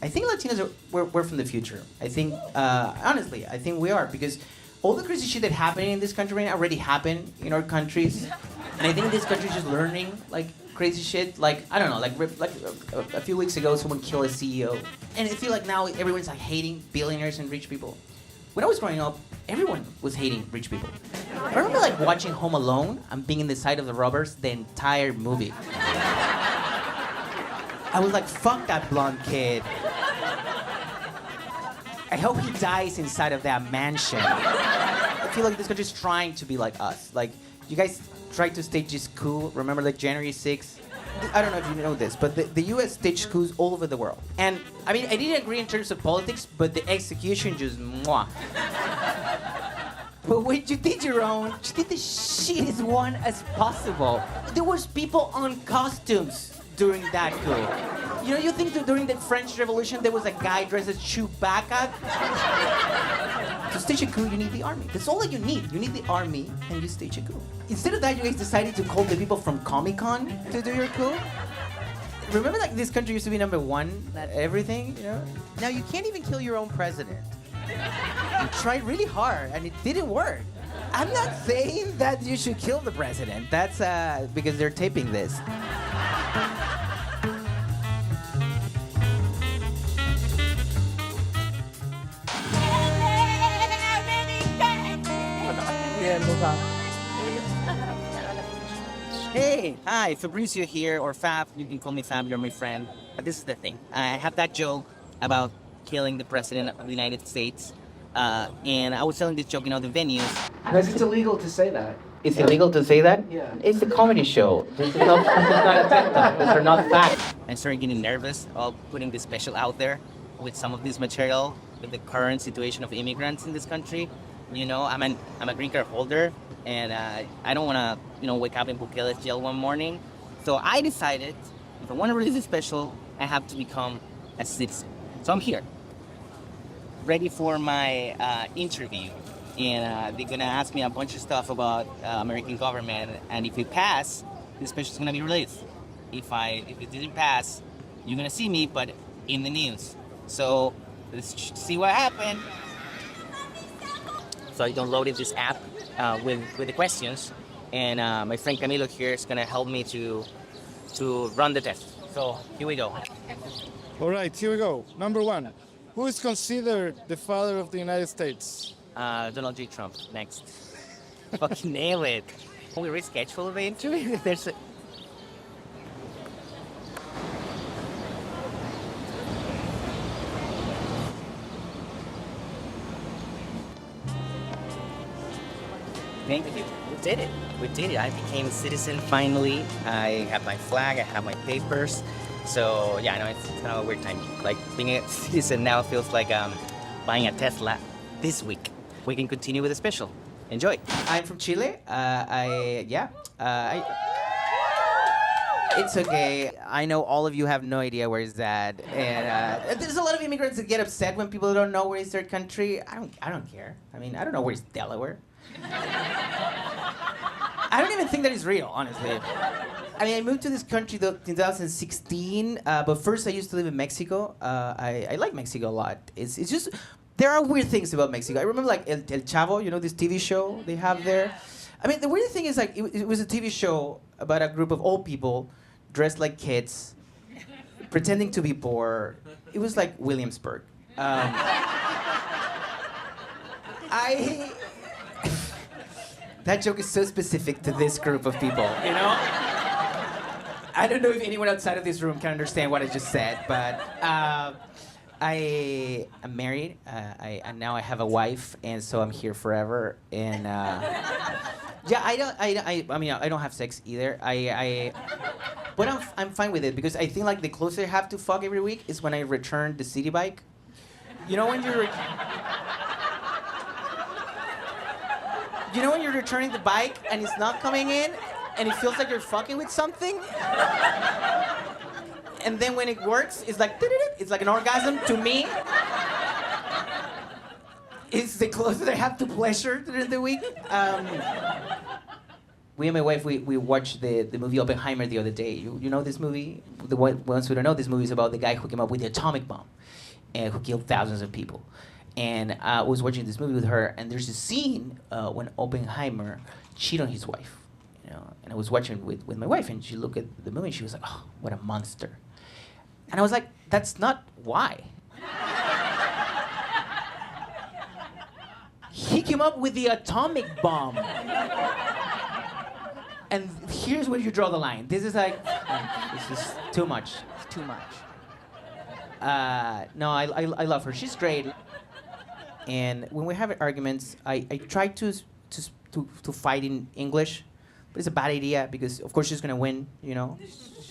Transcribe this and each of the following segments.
I think Latinos we're from the future. I think, honestly, I think we are because all the crazy shit that happening in this country right now already happened in our countries, and I think this country is just learning like crazy shit. Like I don't know, like a few weeks ago, someone killed a CEO, and I feel like now everyone's like hating billionaires and rich people. When I was growing up, everyone was hating rich people. I remember like watching Home Alone and being in the side of the robbers the entire movie. I was like, fuck that blonde kid. I hope he dies inside of that mansion. I feel like this country's trying to be like us. Like, you guys tried to stage this coup, remember like January 6th? I don't know if you know this, but the US staged coups all over the world. And, I mean, I didn't agree in terms of politics, but the execution just mwah. But when you did your own, you did the shittiest one as possible. There was people on costumes during that coup. You know, you think that during the French Revolution there was a guy dressed as Chewbacca? To stage a coup, you need the army. That's all that you need. You need the army, and you stage a coup. Instead of that, you guys decided to call the people from Comic-Con to do your coup? Remember, like, this country used to be #1 at everything, you know? Now you can't even kill your own president. You tried really hard, and it didn't work. I'm not saying that you should kill the president. That's because they're taping this. Hey, hi, Fabricio here, or Fab. You can call me Fab, you're my friend. But this is the thing. I have that joke about killing the president of the United States. And I was telling this joke in other venues. Because it's illegal to say that. It's illegal to say that? Yeah. It's a comedy show. This is not a TED Talk. These are not facts. I started getting nervous of putting this special out there with some of this material, with the current situation of immigrants in this country. You know, I'm a green card holder, and I don't want to, you know, wake up in Bukele's jail one morning. So I decided, if I want to release a special, I have to become a citizen. So I'm here, ready for my interview. And they're gonna ask me a bunch of stuff about American government, and if it pass, this special's gonna be released. If it didn't pass, you're gonna see me, but in the news. So let's see what happened. So I downloaded this app with the questions, and my friend Camilo here is gonna help me to run the test. So here we go. All right, here we go. Number 1, who is considered the father of the United States? Donald J. Trump, next. Fucking nail it. Can we reschedule the interview? There's a... Thank you. We did it. We did it. I became a citizen finally. I have my flag, I have my papers. So yeah, I know it's kind of a weird time. Like being a citizen now feels like buying a Tesla this week. We can continue with the special. Enjoy. I'm from Chile. It's okay. I know all of you have no idea where is that, and there's a lot of immigrants that get upset when people don't know where is their country. I don't care. I mean, I don't know where is Delaware. I don't even think that is real, honestly. I mean, I moved to this country in 2016, but first I used to live in Mexico. I like Mexico a lot. It's just, there are weird things about Mexico. I remember like El Chavo, you know, this TV show they have there. I mean, the weird thing is like, it was a TV show about a group of old people dressed like kids, pretending to be poor. It was like Williamsburg. That joke is so specific to this group of people, you know? I don't know if anyone outside of this room can understand what I just said, but I am married, and now I have a wife, and so I'm here forever. And yeah, I mean, I don't have sex either. But I'm fine with it because I think like the closer I have to fuck every week is when I return the city bike. You know when you're. You know when you're returning the bike and it's not coming in, and it feels like you're fucking with something? And then when it works, it's like, it's like an orgasm to me. It's the closest I have to pleasure during the week. we and my wife, we watched the movie Oppenheimer the other day. You know this movie? The ones who don't know, this movie is about the guy who came up with the atomic bomb and who killed thousands of people. And I was watching this movie with her, and there's a scene when Oppenheimer cheated on his wife. You know, and I was watching with my wife, and she looked at the movie, and she was like, "Oh, what a monster!" And I was like, "That's not why." He came up with the atomic bomb. And here's where you draw the line. This is like, this is too much. It's too much. No, I love her. She's great. And when we have arguments, I try to fight in English, but it's a bad idea because of course she's gonna win. You know,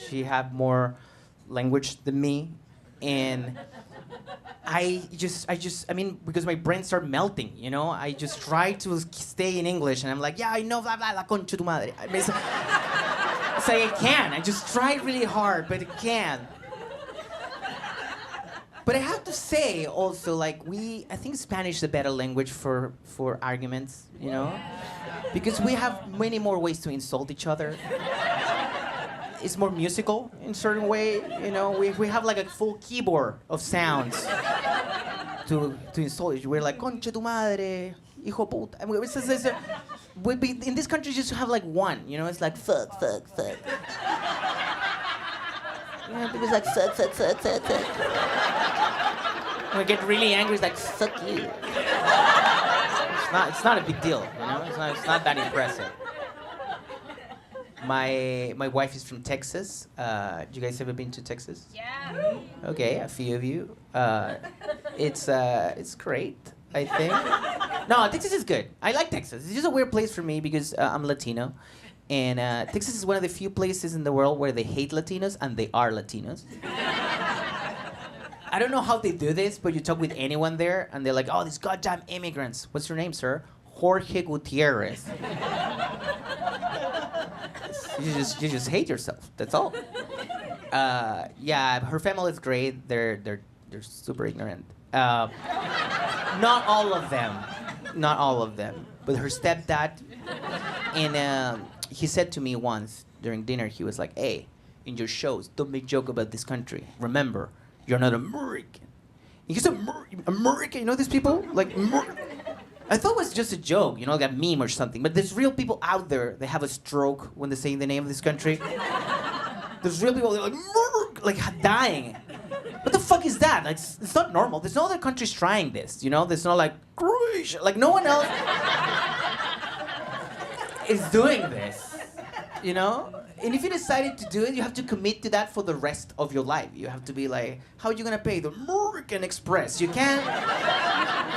she have more language than me, and I mean, because my brain starts melting, you know, I just try to stay in English, and I'm like, yeah, I know, blah, blah, la concha tu madre. I mean, it's like I can. I just try really hard, but I can't. But I have to say also, like, I think Spanish is a better language for arguments, you know? Because we have many more ways to insult each other. It's more musical in a certain way, you know. We have like a full keyboard of sounds to insult each. We're like concha tu madre, hijo puta. I mean, in this country, just have like one, you know. It's like fuck. You know, people's like fuck. When we get really angry, it's like fuck you. It's not a big deal, you know. It's not that impressive. My wife is from Texas. You guys ever been to Texas? Yeah. Okay, a few of you. It's great, I think. No, Texas is good. I like Texas. It's just a weird place for me because I'm Latino, and Texas is one of the few places in the world where they hate Latinos and they are Latinos. I don't know how they do this, but you talk with anyone there, and they're like, "Oh, these goddamn immigrants. What's your name, sir?" Jorge Gutierrez. You just hate yourself. That's all. Yeah, her family is great. They're super ignorant. Not all of them. But her stepdad, and he said to me once during dinner, he was like, "Hey, in your shows, don't make joke about this country. Remember, you're not American." And he said, "American? You know these people? Like, I thought it was just a joke, you know, like a meme or something. But there's real people out there that have a stroke when they say the name of this country. There's real people that are like dying. What the fuck is that? Like, it's not normal. There's no other countries trying this, you know? There's no like, Croatia. Like, no one else is doing this, you know? And if you decided to do it, you have to commit to that for the rest of your life. You have to be like, how are you gonna pay the American Express? You can't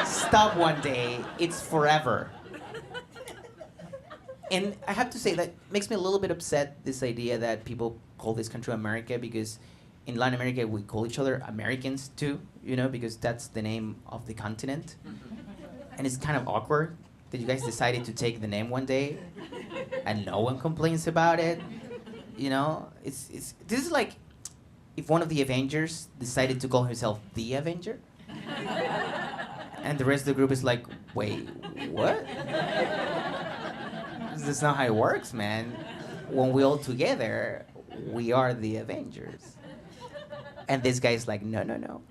stop one day. It's forever. And I have to say that makes me a little bit upset, this idea that people call this country America, because in Latin America we call each other Americans too, you know, because that's the name of the continent. And it's kind of awkward that you guys decided to take the name one day and no one complains about it. You know, this is like if one of the Avengers decided to call himself the Avenger, and the rest of the group is like, wait, what? This is not how it works, man. When we all together, we are the Avengers. And this guy's like, no.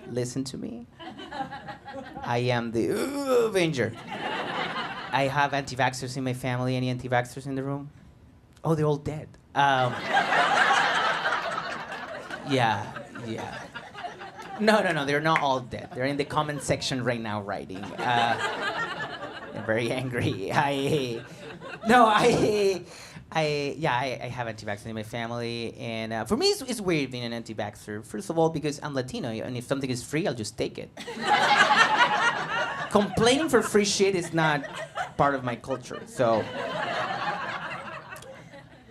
Listen to me. I am the Avenger. I have anti-vaxxers in my family. Any anti-vaxxers in the room? Oh, they're all dead. Yeah. No, they're not all dead. They're in the comment section right now writing. They're very angry. I have anti-vaxxers in my family, and for me it's weird being an anti-vaxxer. First of all, because I'm Latino, and if something is free, I'll just take it. Complaining for free shit is not part of my culture, so...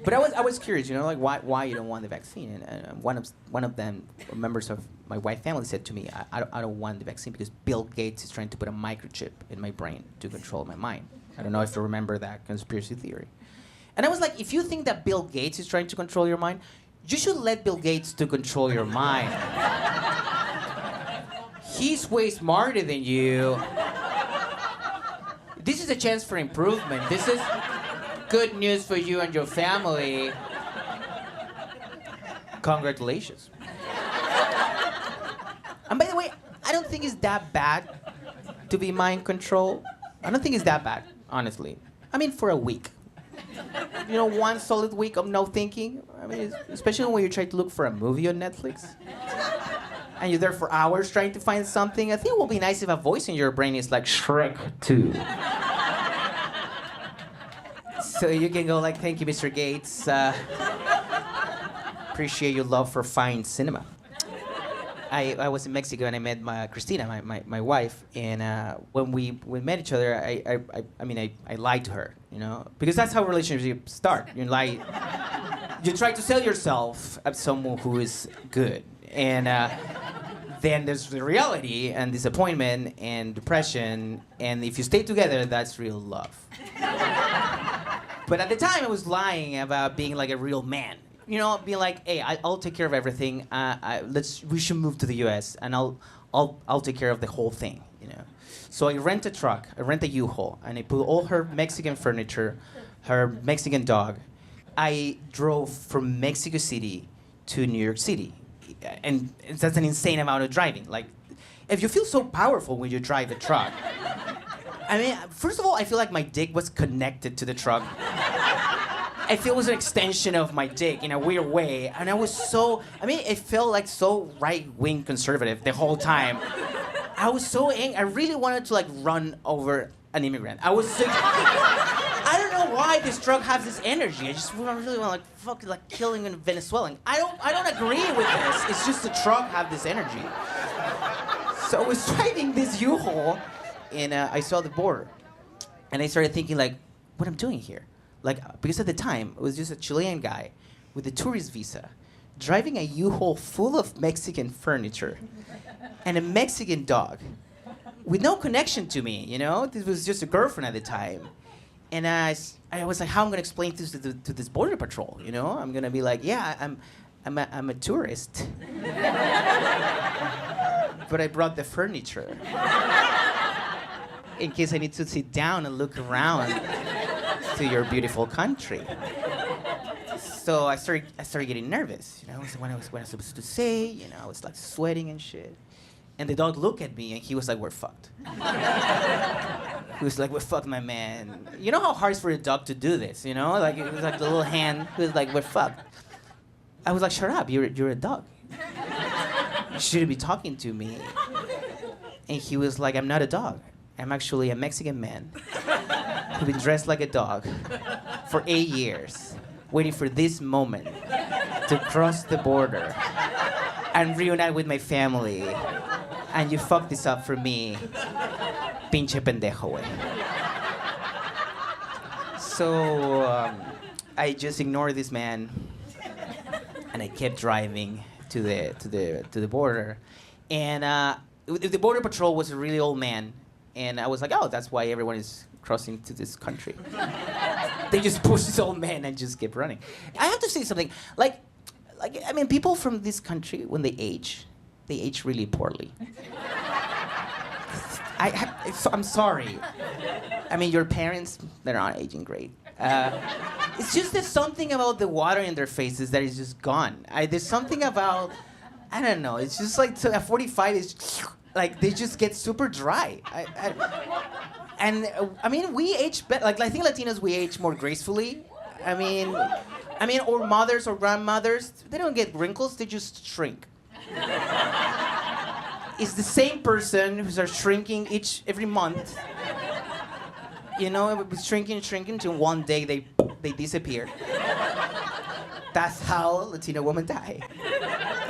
But I was curious, you know, like why you don't want the vaccine? And one of them, members of my wife's family, said to me, I don't want the vaccine because Bill Gates is trying to put a microchip in my brain to control my mind. I don't know if you remember that conspiracy theory. And I was like, if you think that Bill Gates is trying to control your mind, you should let Bill Gates to control your mind. He's way smarter than you. This is a chance for improvement. good news for you and your family. Congratulations. And by the way, I don't think it's that bad to be mind control. I don't think it's that bad, honestly. I mean, for a week. You know, one solid week of no thinking. I mean, especially when you try to look for a movie on Netflix. And you're there for hours trying to find something. I think it would be nice if a voice in your brain is like, Shrek 2. So you can go like, thank you, Mr. Gates. Appreciate your love for fine cinema. I was in Mexico and I met Christina, my wife, and when we met each other, I lied to her, you know, because that's how relationships start. You lie, you try to sell yourself as someone who is good, and then there's the reality and disappointment and depression, and if you stay together, that's real love. But at the time, I was lying about being like a real man. You know, being like, hey, I'll take care of everything. We should move to the U.S. and I'll take care of the whole thing. You know, so I rent a truck, I rent a U-Haul, and I put all her Mexican furniture, her Mexican dog. I drove from Mexico City to New York City, and that's an insane amount of driving. Like, if you feel so powerful when you drive a truck, I mean, first of all, I feel like my dick was connected to the truck. I feel it was an extension of my dick in a weird way. And I was so, I mean, it felt like so right-wing conservative the whole time. I was so angry. I really wanted to like run over an immigrant. I was sick. I don't know why this truck has this energy. I just really want to like fuck like killing a Venezuelan. I don't agree with this. It's just the truck have this energy. So I was driving this U-Haul and I saw the border. And I started thinking like, what I'm doing here? Like, because at the time, it was just a Chilean guy with a tourist visa driving a U-Haul full of Mexican furniture and a Mexican dog with no connection to me, you know? This was just a girlfriend at the time. And I was like, how am I going to explain this to this border patrol, you know? I'm going to be like, yeah, I'm a tourist. But I brought the furniture in case I need to sit down and look around to your beautiful country. So I started getting nervous. You know, what I was supposed to say. You know, I was like sweating and shit. And the dog looked at me and he was like, "We're fucked." He was like, "We're fucked, my man." You know how hard it's for a dog to do this? You know, like it was like the little hand. He was like, "We're fucked." I was like, "Shut up! You're a dog. You shouldn't be talking to me." And he was like, "I'm not a dog. I'm actually a Mexican man who's been dressed like a dog for 8 years, waiting for this moment to cross the border and reunite with my family. And you fucked this up for me, pinche pendejo, güey." So I just ignored this man, and I kept driving to the border, and the border patrol was a really old man. And I was like, oh, that's why everyone is crossing to this country. They just push this old man and just keep running. I have to say something. Like, I mean, people from this country, when they age really poorly. I'm sorry. I mean, your parents, they're not aging great. It's just there's something about the water in their faces that is just gone. There's something about, I don't know, it's just like at 45, it's like they just get super dry. I mean, we age better. Like I think Latinos, we age more gracefully. I mean, or mothers or grandmothers, they don't get wrinkles, they just shrink. It's the same person who starts shrinking every month. You know, shrinking until one day they disappear. That's how Latino women die.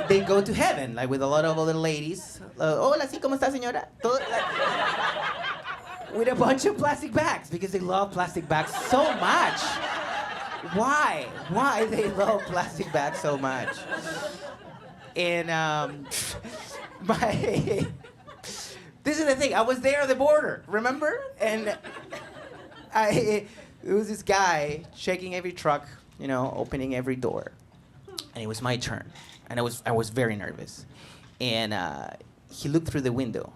They go to heaven, like with a lot of other ladies. Hola, sí, ¿cómo está, señora? With a bunch of plastic bags, because they love plastic bags so much. Why? Why they love plastic bags so much? And this is the thing. I was there at the border, remember? And it was this guy checking every truck, you know, opening every door, and it was my turn. And I was very nervous. And he looked through the window,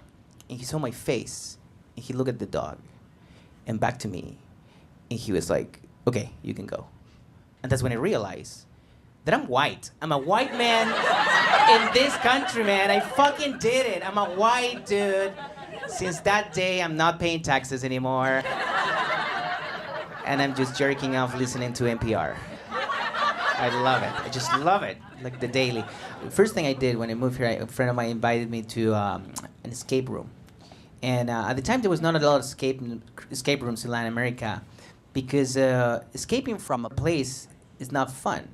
and he saw my face, and he looked at the dog, and back to me, and he was like, okay, you can go. And that's when I realized that I'm white. I'm a white man in this country, man. I fucking did it. I'm a white dude. Since that day, I'm not paying taxes anymore. And I'm just jerking off listening to NPR. I love it. I just love it. Like the daily. First thing I did when I moved here, a friend of mine invited me to an escape room. And at the time, there was not a lot of escape rooms in Latin America because escaping from a place is not fun.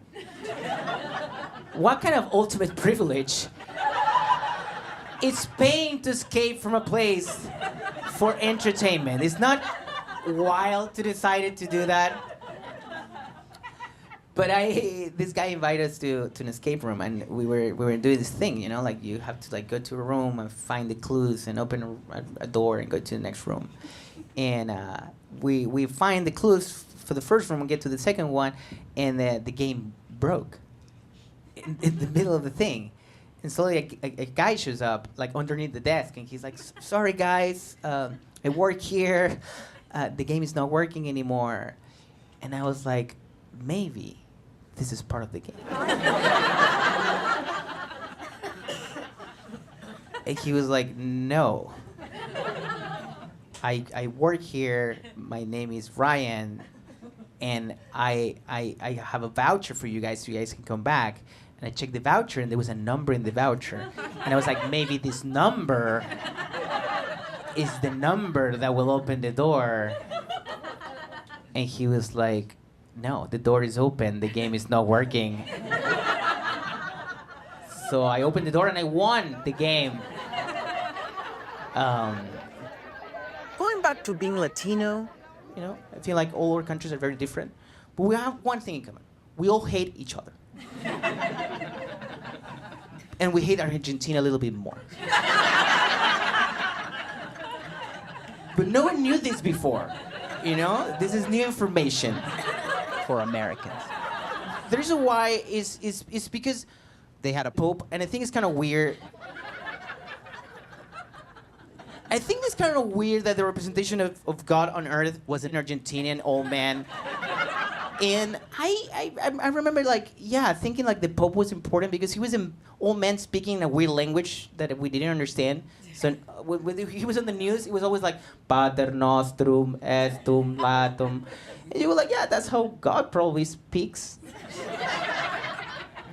What kind of ultimate privilege is paying to escape from a place for entertainment? It's not wild to decide to do that. But this guy invited us to an escape room, and we were doing this thing, you know, like you have to like go to a room and find the clues and open a door and go to the next room. And we find the clues for the first room and get to the second one, and the game broke in the middle of the thing. And slowly a guy shows up like underneath the desk, and he's like, "Sorry guys, I work here. The game is not working anymore." And I was like, maybe this is part of the game. And he was like, no. I work here. My name is Ryan, and I have a voucher for you guys so you guys can come back. And I checked the voucher, and there was a number in the voucher. And I was like, maybe this number is the number that will open the door. And he was like, no, the door is open. The game is not working. So I opened the door and I won the game. Going back to being Latino, You know, I feel like all our countries are very different. But we have one thing in common. We all hate each other. And we hate Argentina a little bit more. But no one knew this before. You know, this is new information for Americans. The reason why is because they had a pope, and I think it's kind of weird. I think it's kind of weird that the representation of God on earth was an Argentinian old man. And I remember thinking like the Pope was important because he was an old man speaking a weird language that we didn't understand. So when he was on the news, it was always like Pater Nostrum Estum Latum. And you were like, yeah, that's how God probably speaks.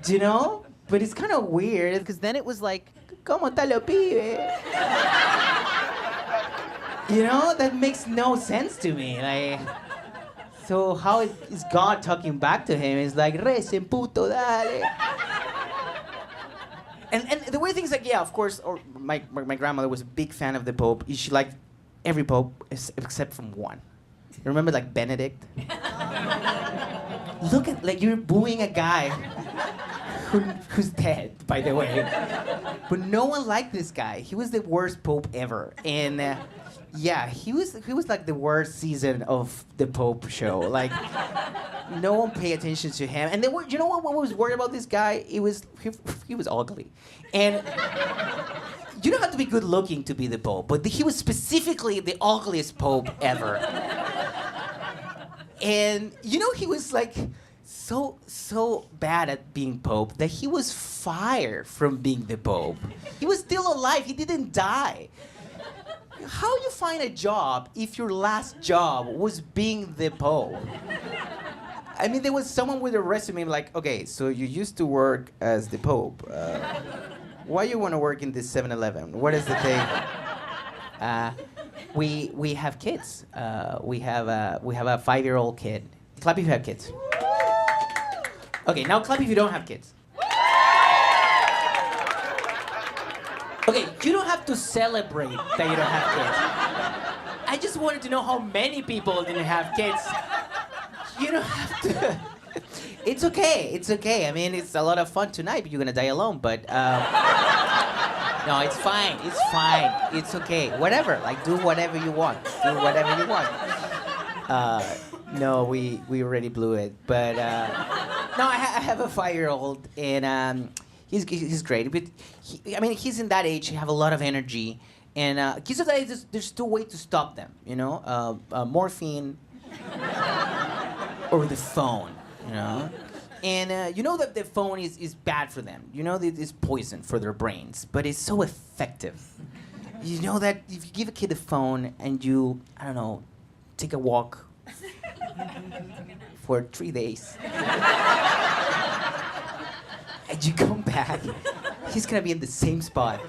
Do you know? But it's kind of weird because then it was like, ¿Cómo está lo pibe? You know, that makes no sense to me. Like, so how is God talking back to him? It's like, recen puto, dale. And the way things like, yeah, of course, or my grandmother was a big fan of the Pope. She liked every Pope except from one. You remember like Benedict? Look at, like you're booing a guy who's dead, by the way. But no one liked this guy. He was the worst Pope ever. And yeah, he was like the worst season of the Pope show. Like, no one paid attention to him. And you know what was worried about this guy? He was ugly. And you don't have to be good looking to be the Pope, but he was specifically the ugliest Pope ever. And you know, he was like so bad at being Pope that he was fired from being the Pope. He was still alive. He didn't die. How you find a job if your last job was being the Pope? I mean, there was someone with a resume like, okay, so you used to work as the Pope. Why you want to work in this 7-Eleven? What is the thing? We have kids. We have a 5-year-old kid. Clap if you have kids. Okay, now clap if you don't have kids. Okay, you don't have to celebrate that you don't have kids. I just wanted to know how many people didn't have kids. You don't have to. It's okay. It's okay. I mean, it's a lot of fun tonight, but you're gonna die alone. But no, it's fine. It's fine. It's okay. Whatever. Like, do whatever you want. Do whatever you want. No, we already blew it. But no, I have a 5-year-old, and he's great. But he's in that age. He have a lot of energy, and kids of that age, there's two ways to stop them. You know, morphine. or the phone, you know? And you know that the phone is bad for them. You know that it's poison for their brains, but it's so effective. You know that if you give a kid a phone and you, I don't know, take a walk for 3 days, and you come back, he's gonna be in the same spot.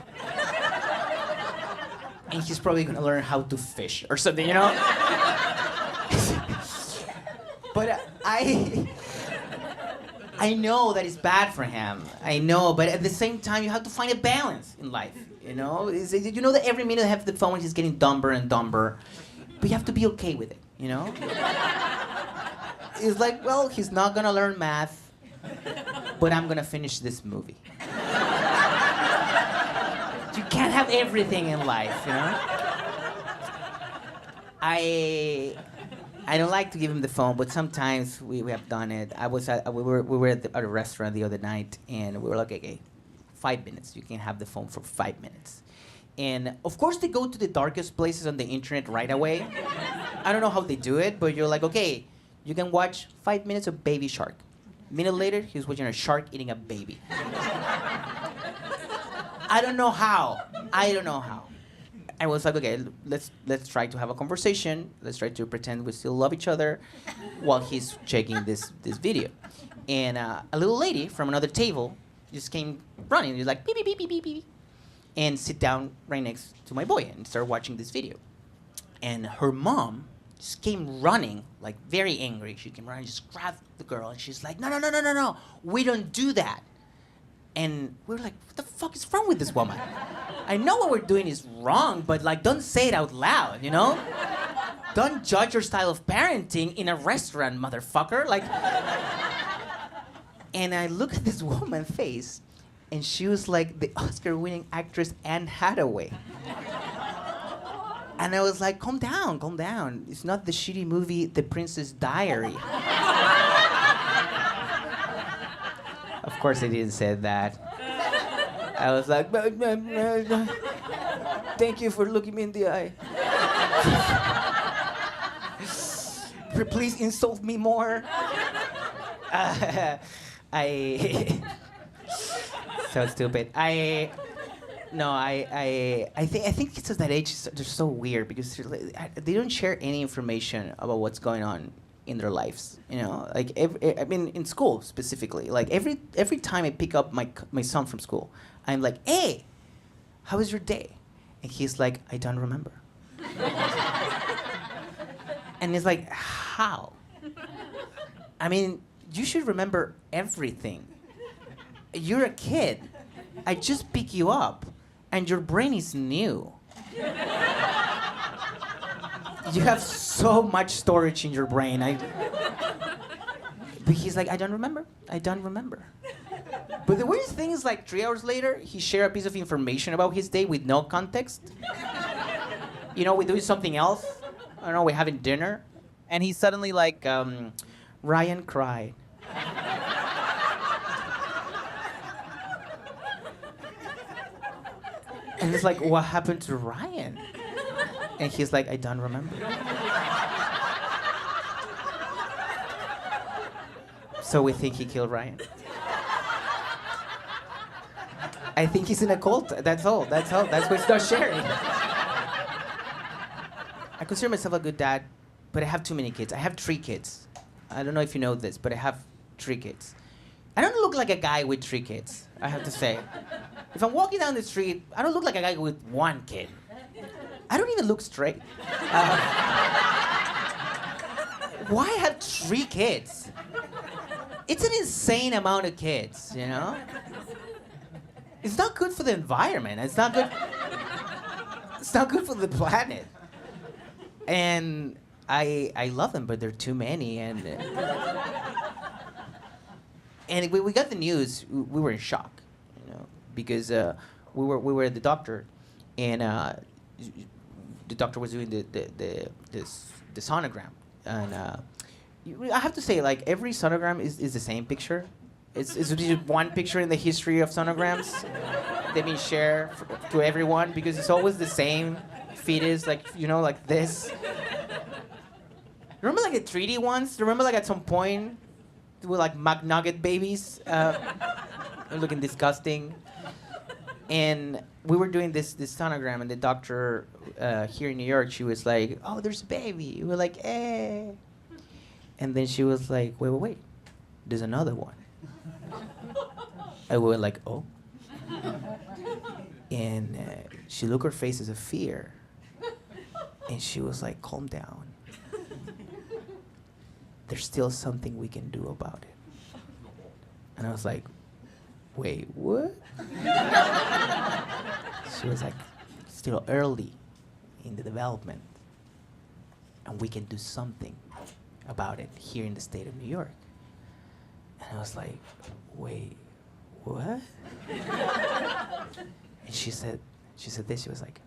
And he's probably gonna learn how to fish or something, you know? But I know that it's bad for him. I know, but at the same time, you have to find a balance in life, you know? You know that every minute I have the phone, he's getting dumber and dumber, but you have to be okay with it, you know? It's like, well, he's not gonna learn math, but I'm gonna finish this movie. You can't have everything in life, you know? I don't like to give him the phone, but sometimes we have done it. We were at a restaurant the other night, and we were like, okay, 5 minutes. You can have the phone for 5 minutes. And of course, they go to the darkest places on the internet right away. I don't know how they do it, but you're like, okay, you can watch 5 minutes of Baby Shark. A minute later, he's watching a shark eating a baby. I don't know how. I was like, okay, let's try to have a conversation. Let's try to pretend we still love each other while he's checking this video. And a little lady from another table just came running. She's like, beep, beep, beep, beep, beep, beep, and sit down right next to my boy and start watching this video. And her mom just came running, like very angry. She came running, just grabbed the girl, and she's like, no, we don't do that. And we were like, what the fuck is wrong with this woman? I know what we're doing is wrong, but like, don't say it out loud, you know? Don't judge your style of parenting in a restaurant, motherfucker. Like, and I look at this woman's face, and she was like the Oscar-winning actress Anne Hathaway. And I was like, calm down. It's not the shitty movie The Princess Diary. Of course I didn't say that. I was like, thank you for looking me in the eye. Please insult me more. So stupid. I think kids of that age, they're so weird because they don't share any information about what's going on in their lives, you know, like I mean, in school specifically. Like every time I pick up my son from school, I'm like, hey, how was your day? And he's like, I don't remember. And it's like, how? I mean, you should remember everything. You're a kid. I just pick you up, and your brain is new. You have so much storage in your brain. But he's like, I don't remember. But the weirdest thing is, like, 3 hours later, he shared a piece of information about his day with no context. You know, we're doing something else. I don't know, we're having dinner. And he's suddenly like, Ryan cried. And it's like, what happened to Ryan? And he's like, I don't remember. So we think he killed Ryan. I think he's in a cult. That's all. That's what he's not sharing. I consider myself a good dad, but I have too many kids. I have 3 kids. I don't know if you know this, but I have 3 kids. I don't look like a guy with 3 kids, I have to say. If I'm walking down the street, I don't look like a guy with 1 kid. I don't even look straight. Why have 3 kids? It's an insane amount of kids, you know? It's not good for the environment. It's not good for the planet. And I love them, but they're too many. And when we got the news, we were in shock, you know, because we were at the doctor, and the doctor was doing the sonogram, and I have to say, like, every sonogram is the same picture. It's just one picture in the history of sonograms. They've been shared to everyone because it's always the same fetus, like, you know, like this. Remember like the 3D ones? Remember like at some point, they were like McNugget babies, looking disgusting. And we were doing this sonogram, and the doctor here in New York, she was like, "Oh, there's a baby." We were like, "Eh." And then she was like, "Wait, there's another one." And we were like, "Oh." And she looked her faces of fear, and she was like, "Calm down. There's still something we can do about it." And I was like, "Wait, what?" She was like, "Still early in the development, and we can do something about it here in the state of New York." And I was like, "Wait, what?" And she said this. She was like,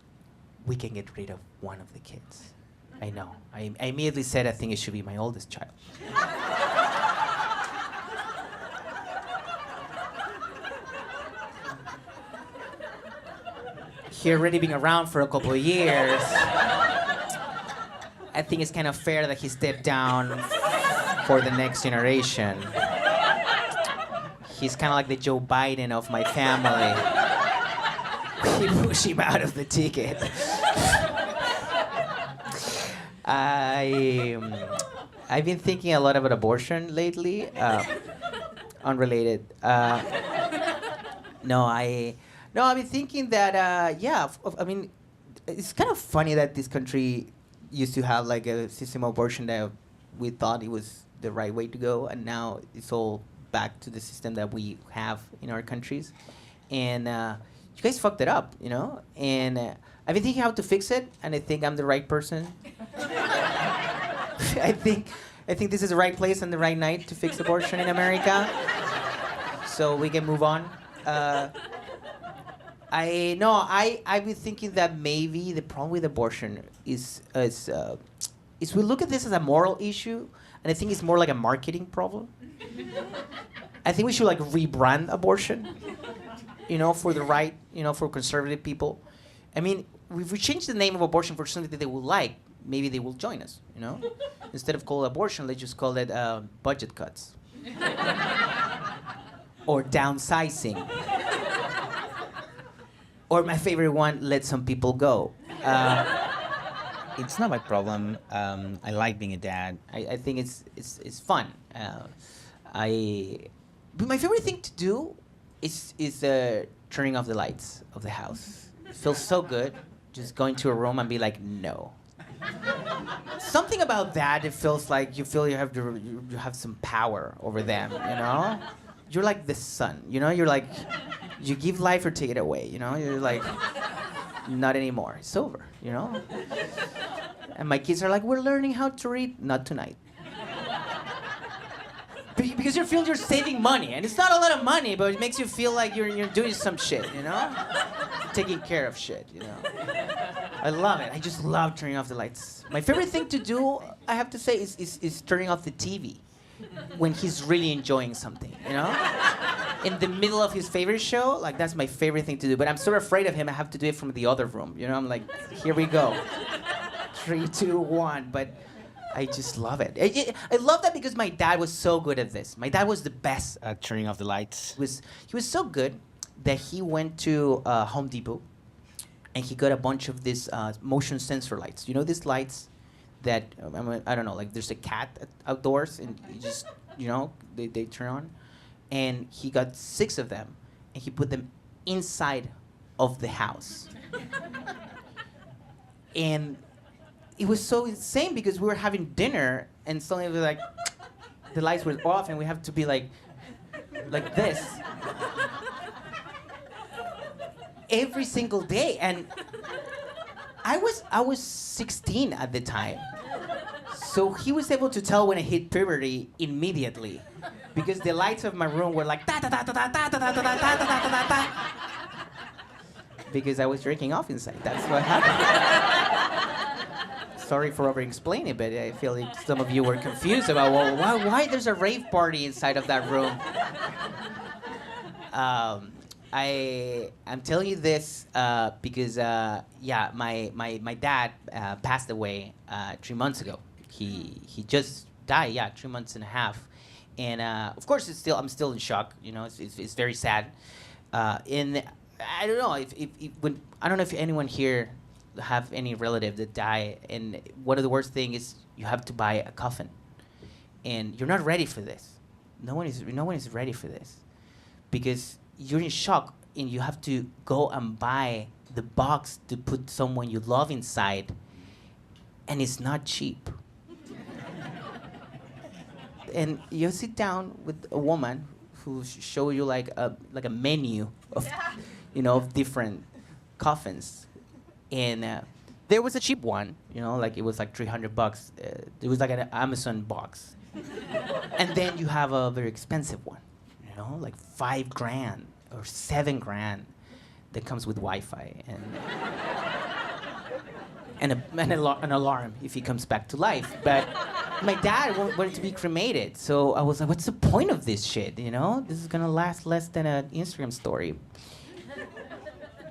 "We can get rid of one of the kids." I know. I immediately said I think it should be my oldest child. He already been around for a couple of years. I think it's kind of fair that he stepped down for the next generation. He's kind of like the Joe Biden of my family. We push him out of the ticket. I've been thinking a lot about abortion lately. Unrelated. I've been thinking that, I mean, it's kind of funny that this country used to have like a system of abortion that we thought it was the right way to go, and now it's all back to the system that we have in our countries. And you guys fucked it up, you know? And I've been thinking how to fix it, and I think I'm the right person. I think this is the right place and the right night to fix abortion in America. So we can move on. I've been thinking that maybe the problem with abortion is we look at this as a moral issue, and I think it's more like a marketing problem. I think we should like rebrand abortion, you know, for the right, you know, for conservative people. I mean, if we change the name of abortion for something that they will like, maybe they will join us, you know? Instead of call it abortion, let's just call it budget cuts. Or downsizing. Or my favorite one, let some people go. It's not my problem. I like being a dad. I think it's fun. But my favorite thing to do is turning off the lights of the house. It feels so good, just going to a room and be like, no. Something about that, it feels like you feel you have some power over them, you know? You're like the sun, you know? You're like, you give life or take it away, you know? You're like, not anymore. It's over, you know? And my kids are like, we're learning how to read. Not tonight. Because you feel you're saving money, and it's not a lot of money, but it makes you feel like you're doing some shit, you know? Taking care of shit, you know? I love it. I just love turning off the lights. My favorite thing to do, I have to say, is turning off the TV when he's really enjoying something, you know? In the middle of his favorite show, like that's my favorite thing to do. But I'm so afraid of him, I have to do it from the other room, you know? I'm like, here we go. 3, 2, 1. But I just love it. I love that because my dad was so good at this. My dad was the best at turning off the lights. He was so good that he went to Home Depot and he got a bunch of these motion sensor lights. You know these lights that, I don't know, like there's a cat outdoors and you just, you know, they turn on. And he got 6 of them and he put them inside of the house. And it was so insane because we were having dinner and suddenly it was like, the lights were off and we have to be like this. Every single day. And I was 16 at the time. So he was able to tell when I hit puberty immediately. Because the lights of my room were like ta ta ta ta ta ta ta ta ta ta ta ta. Because I was drinking off inside. That's what happened. Sorry for over-explaining, but I feel like some of you were confused about why there's a rave party inside of that room. I'm telling you this because my dad passed away 3 months ago, He just died. Yeah, 3 months and a half. And of course, I'm still in shock. You know, it's very sad. And I don't know when I don't know if anyone here have any relative that die. And one of the worst thing is you have to buy a coffin, and you're not ready for this. No one is ready for this, because you're in shock and you have to go and buy the box to put someone you love inside, and it's not cheap. And you sit down with a woman who show you like a menu of, of different coffins, and there was a cheap one, like it was like $300. It was like an Amazon box, and then you have a very expensive one, like $5,000 or $7,000, that comes with Wi-Fi and an alarm if he comes back to life. But my dad wanted to be cremated, so I was like, what's the point of this shit, This is gonna last less than an Instagram story.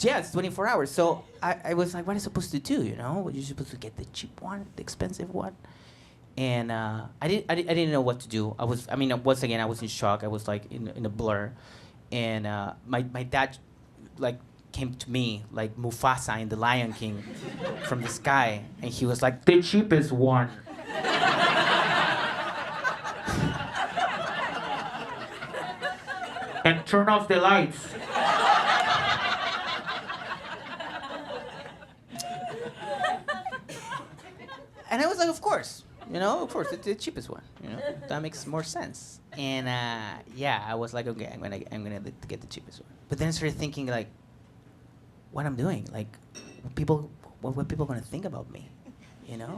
Yeah, it's 24 hours. So I was like, what am I supposed to do, What, you're supposed to get the cheap one, the expensive one? And I didn't know what to do. Once again, I was in shock. I was like in a blur. And my dad like came to me like Mufasa in The Lion King from the sky, and he was like, the cheapest one. And turn off the lights. And I was like, of course, it's the cheapest one, that makes more sense. And I was like, okay, I'm gonna get the cheapest one. But then I started thinking like, what I'm doing, like, what people gonna think about me,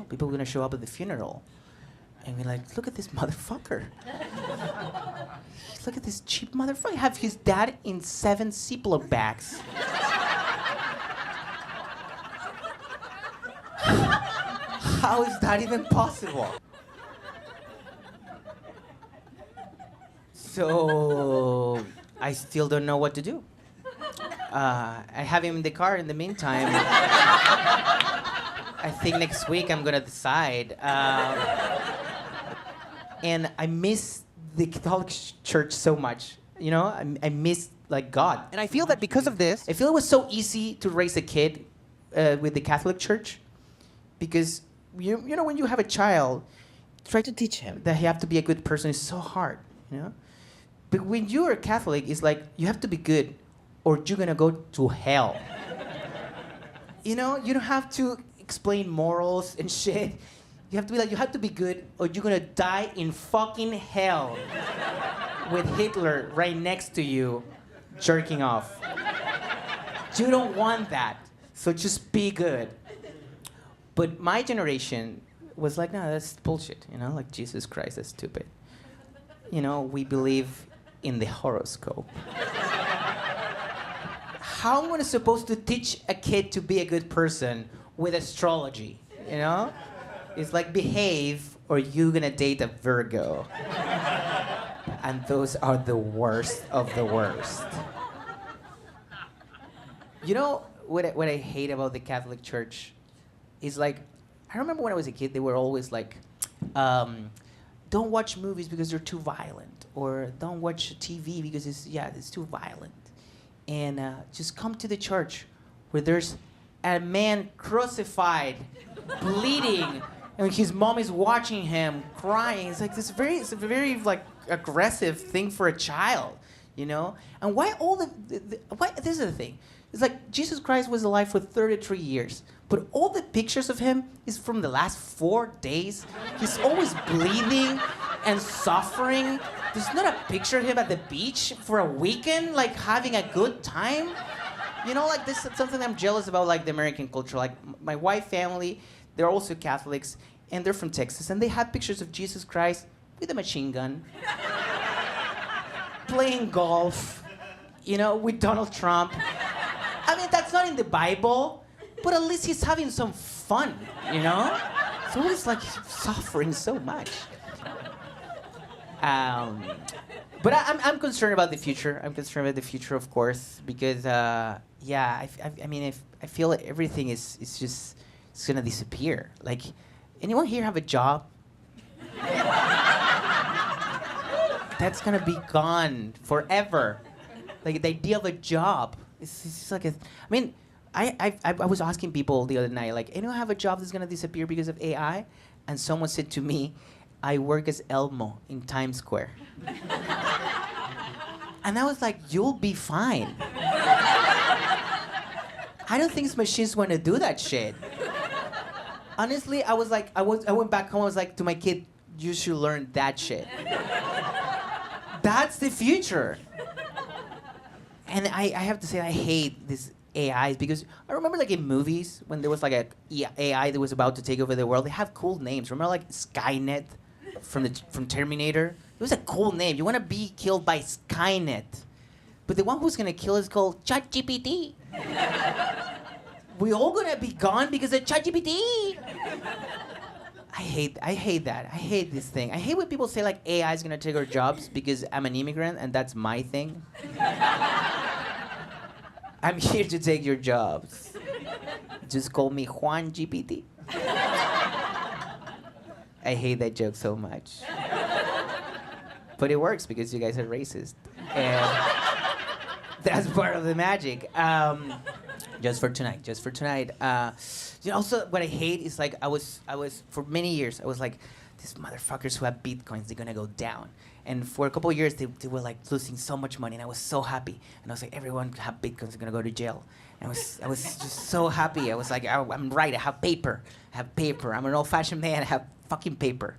People are gonna show up at the funeral, and be like, look at this motherfucker. Look at this cheap motherfucker. Have his dad in 7 Ziploc bags. How is that even possible? So I still don't know what to do. I have him in the car in the meantime. I think next week I'm gonna decide. And I miss the Catholic Church so much. I miss like God. And I feel that because of this, I feel it was so easy to raise a kid with the Catholic Church, because when you have a child, try to teach him that he have to be a good person is so hard, But when you're a Catholic, it's like you have to be good, or you're gonna go to hell. You don't have to explain morals and shit. You have to be like, you have to be good, or you're gonna die in fucking hell with Hitler right next to you, jerking off. You don't want that, so just be good. But my generation was like, no, that's bullshit, like Jesus Christ, that's stupid. We believe in the horoscope. How am I supposed to teach a kid to be a good person with astrology, It's like, behave or you're gonna date a Virgo. And those are the worst of the worst. What I hate about the Catholic Church is like, I remember when I was a kid, they were always like, don't watch movies because they're too violent, or don't watch TV because it's too violent. And just come to the church where there's a man crucified, bleeding, and his mom is watching him crying. It's like it's a very like aggressive thing for a child, And why why? This is the thing. It's like Jesus Christ was alive for 33 years, but all the pictures of him is from the last 4 days. He's always bleeding and suffering. There's not a picture of him at the beach for a weekend, like having a good time. Like this is something I'm jealous about, like the American culture. Like my wife's family, they're also Catholics, and they're from Texas, and they had pictures of Jesus Christ with a machine gun, playing golf, with Donald Trump. That's not in the Bible, but at least he's having some fun, So it's like he's suffering so much. But I'm concerned about the future. I'm concerned about the future, of course, because I feel like everything is just it's gonna disappear. Like, anyone here have a job That's gonna be gone forever. Like the idea of a job. It's just like a. I mean, I was asking people the other night, like, anyone have a job that's gonna disappear because of AI? And someone said to me, I work as Elmo in Times Square. And I was like, you'll be fine. I don't think machines want to do that shit. Honestly, I was like, I went back home. I was like to my kid, you should learn that shit. That's the future. And I have to say, I hate these AIs because I remember like in movies when there was like a AI that was about to take over the world. They have cool names. Remember like Skynet from Terminator? It was a cool name. You want to be killed by Skynet. But the one who's going to kill is called ChatGPT. We all going to be gone because of ChatGPT. I hate that. I hate this thing. I hate when people say like AI is going to take our jobs because I'm an immigrant and that's my thing. I'm here to take your jobs. Just call me Juan GPT. I hate that joke so much. But it works because you guys are racist. And that's part of the magic. Just for tonight. Also, what I hate is like I was for many years I was like, these motherfuckers who have bitcoins, they're gonna go down. And for a couple of years they were like losing so much money, and I was so happy. And I was like, everyone who have bitcoins is gonna go to jail. And I was just so happy. I was like, I'm right. I have paper. I'm an old-fashioned man. I have fucking paper.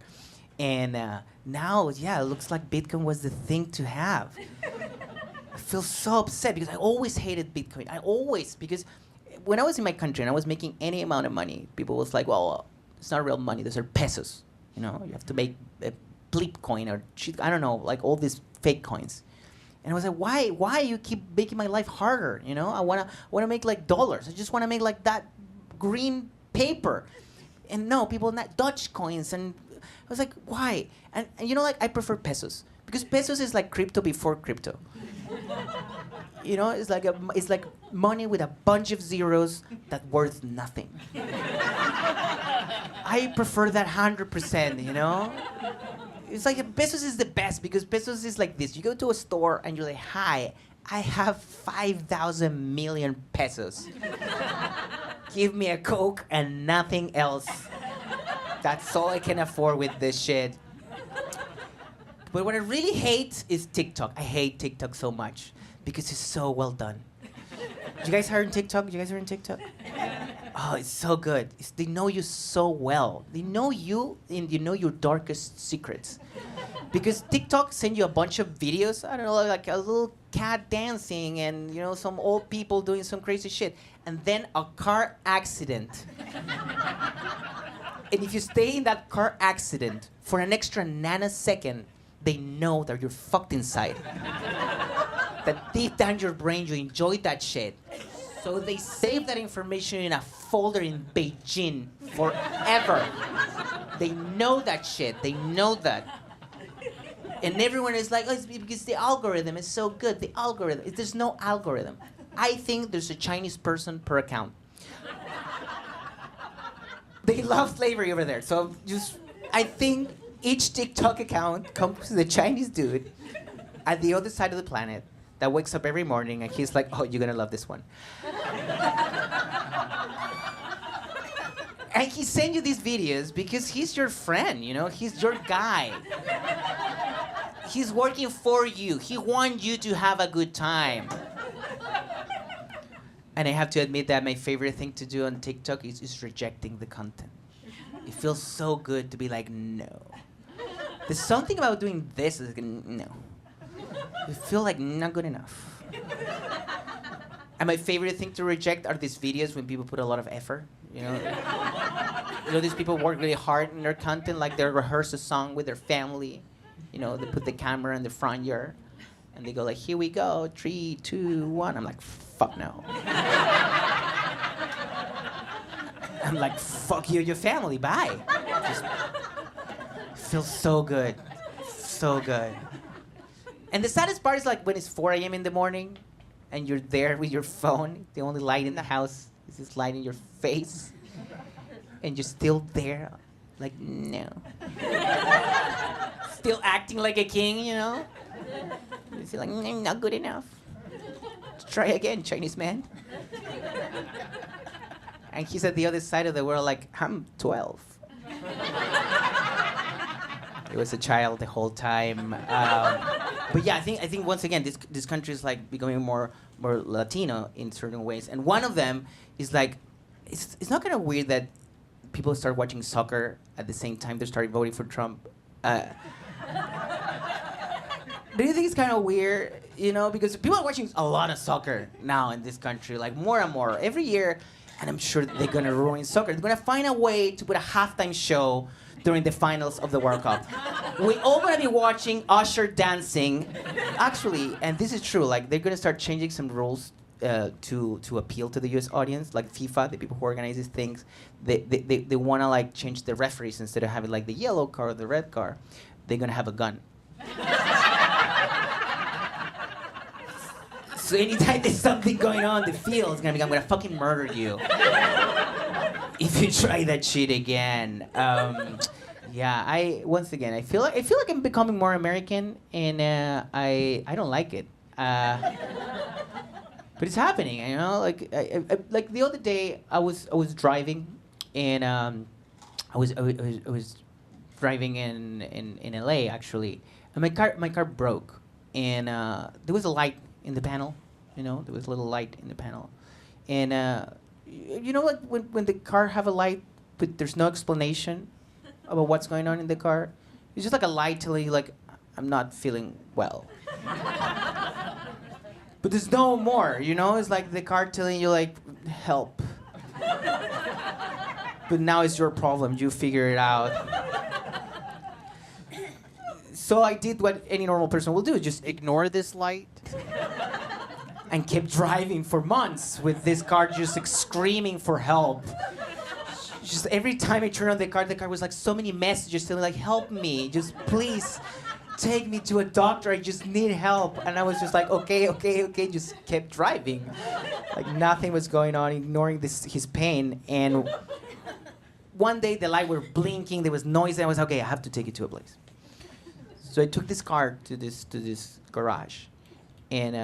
And now, yeah, it looks like Bitcoin was the thing to have. I feel so upset because I always hated Bitcoin. Because when I was in my country and I was making any amount of money, people was like, well, it's not real money. Those are pesos. You know, you have to make a bleep coin or shit, I don't know, like all these fake coins. And I was like, why you keep making my life harder? You know, I wanna make like dollars. I just wanna make like that green paper. And no, people not Dutch coins. And I was like, why? And you know, like I prefer pesos because pesos is like crypto before crypto. You know, it's like money with a bunch of zeros that worth nothing. I prefer that 100%. You know. It's like pesos is the best because pesos is like this. You go to a store and you're like, hi, I have 5,000 million pesos. Give me a Coke and nothing else. That's all I can afford with this shit. But what I really hate is TikTok. I hate TikTok so much because it's so well done. You guys heard TikTok? Oh, it's so good. They know you so well. They know you and you know your darkest secrets. Because TikTok send you a bunch of videos, I don't know, like a little cat dancing and, you know, some old people doing some crazy shit. And then a car accident. And if you stay in that car accident for an extra nanosecond, they know that you're fucked inside. That deep down your brain, you enjoyed that shit. So they save that information in a folder in Beijing forever. They know that shit. They know that. And everyone is like, oh, it's because the algorithm is so good. The algorithm. There's no algorithm. I think there's a Chinese person per account. They love slavery over there. So I think each TikTok account comes to the Chinese dude at the other side of the planet that wakes up every morning and he's like, oh, you're gonna love this one. And he sends you these videos because he's your friend, you know? He's your guy. He's working for you. He wants you to have a good time. And I have to admit that my favorite thing to do on TikTok is rejecting the content. It feels so good to be like, no. There's something about doing this is like, no. You feel like not good enough. And my favorite thing to reject are these videos when people put a lot of effort. You know, these people work really hard in their content, like they rehearse a song with their family. You know, they put the camera in the front yard, and they go like, "Here we go, 3, 2, 1." I'm like, "Fuck no." I'm like, "Fuck you, your family, bye." Just feels so good, so good. And the saddest part is like when it's 4 a.m. in the morning, and you're there with your phone. The only light in the house is this light in your face, and you're still there, Like, no. Still acting like a king, you know? You feel like, not good enough. Try again, Chinese man. And he's at the other side of the world like, I'm 12. He was a child the whole time. But yeah, I think once again, this country is like becoming more Latino in certain ways. And one of them is like, it's not kind of weird that people start watching soccer at the same time they started voting for Trump. Do you think it's kind of weird, you know? Because people are watching a lot of soccer now in this country, like more and more every year. And I'm sure they're gonna ruin soccer. They're gonna find a way to put a halftime show during the finals of the World Cup. We all gonna be watching Usher dancing. Actually, and this is true, like they're gonna start changing some rules to appeal to the US audience. Like FIFA, the people who organize these things, they wanna like change the referees instead of having like the yellow car or the red car, they're gonna have a gun. So anytime there's something going on in the field, it's gonna be, I'm gonna fucking murder you if you try that shit again. Yeah, once again, I feel like I'm becoming more American, and I don't like it. But it's happening, you know. Like like the other day, I was driving, and I was driving in LA actually, and my car broke, and there was a light in the panel, you know, there was a little light in the panel, and you know, like when the car have a light, but there's no explanation about what's going on in the car, it's just like a light telling you like, I'm not feeling well. But there's no more, you know, it's like the car telling you like, help. But now it's your problem, you figure it out. So I did what any normal person will do, just ignore this light. And kept driving for months with this car just like, screaming for help. Just every time I turned on the car was like so many messages telling like, help me, just please take me to a doctor, I just need help. And I was just like, okay, just kept driving. Like nothing was going on, ignoring his pain. And one day the light were blinking, there was noise, and I was okay, I have to take it to a place. So I took this car to this garage. And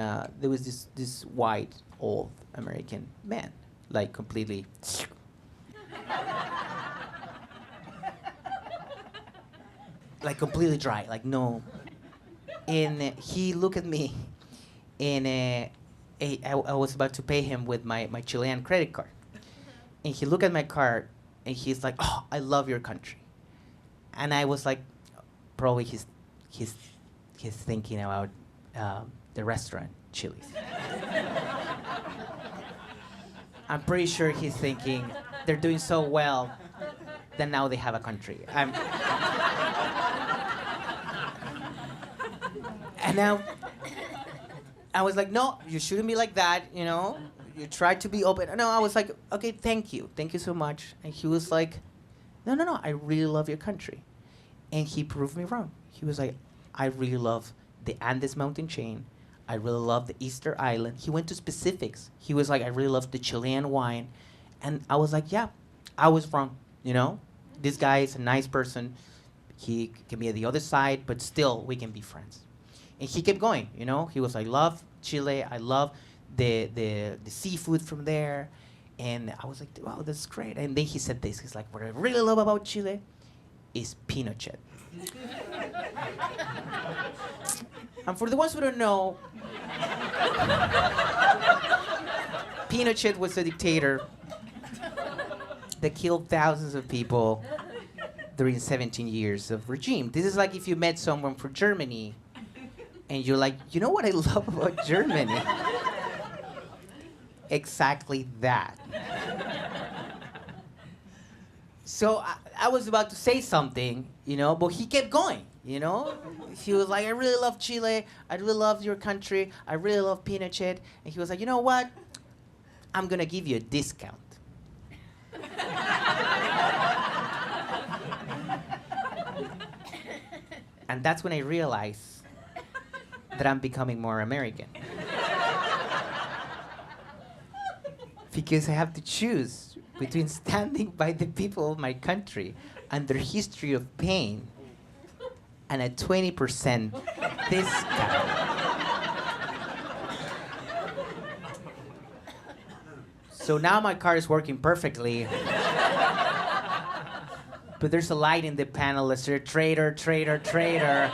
there was this white, old American man, like completely, like completely dry, like no. And he looked at me, and I was about to pay him with my Chilean credit card. And he looked at my card, and he's like, oh, I love your country. And I was like, probably he's thinking about the restaurant, Chili's. I'm pretty sure he's thinking they're doing so well that now they have a country. And now I was like, no, you shouldn't be like that, you know? You try to be open. No, I was like, okay, thank you so much. And he was like, no, I really love your country. And he proved me wrong. He was like, I really love the Andes mountain chain. I really love the Easter Island. He went to specifics. He was like, I really love the Chilean wine. And I was like, yeah, I was wrong, you know? This guy is a nice person. He can be at the other side, but still, we can be friends. And he kept going, you know? He was like, love Chile. I love the seafood from there. And I was like, wow, that's great. And then he said this. He's like, what I really love about Chile is Pinochet. And for the ones who don't know, Pinochet was a dictator that killed thousands of people during 17 years of regime. This is like if you met someone from Germany and you're like, you know what I love about Germany? Exactly that. So I was about to say something, you know, but he kept going, you know? He was like, I really love Chile. I really love your country. I really love Pinochet. And he was like, you know what? I'm going to give you a discount. And that's when I realized that I'm becoming more American. Because I have to choose between standing by the people of my country and their history of pain and a 20% discount. So now my car is working perfectly. But there's a light in the panel that says traitor, traitor, traitor.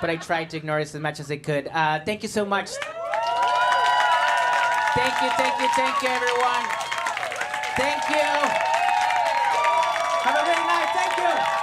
But I tried to ignore it as much as I could. Thank you so much. Thank you, everyone. Thank you. Have a great night. Thank you.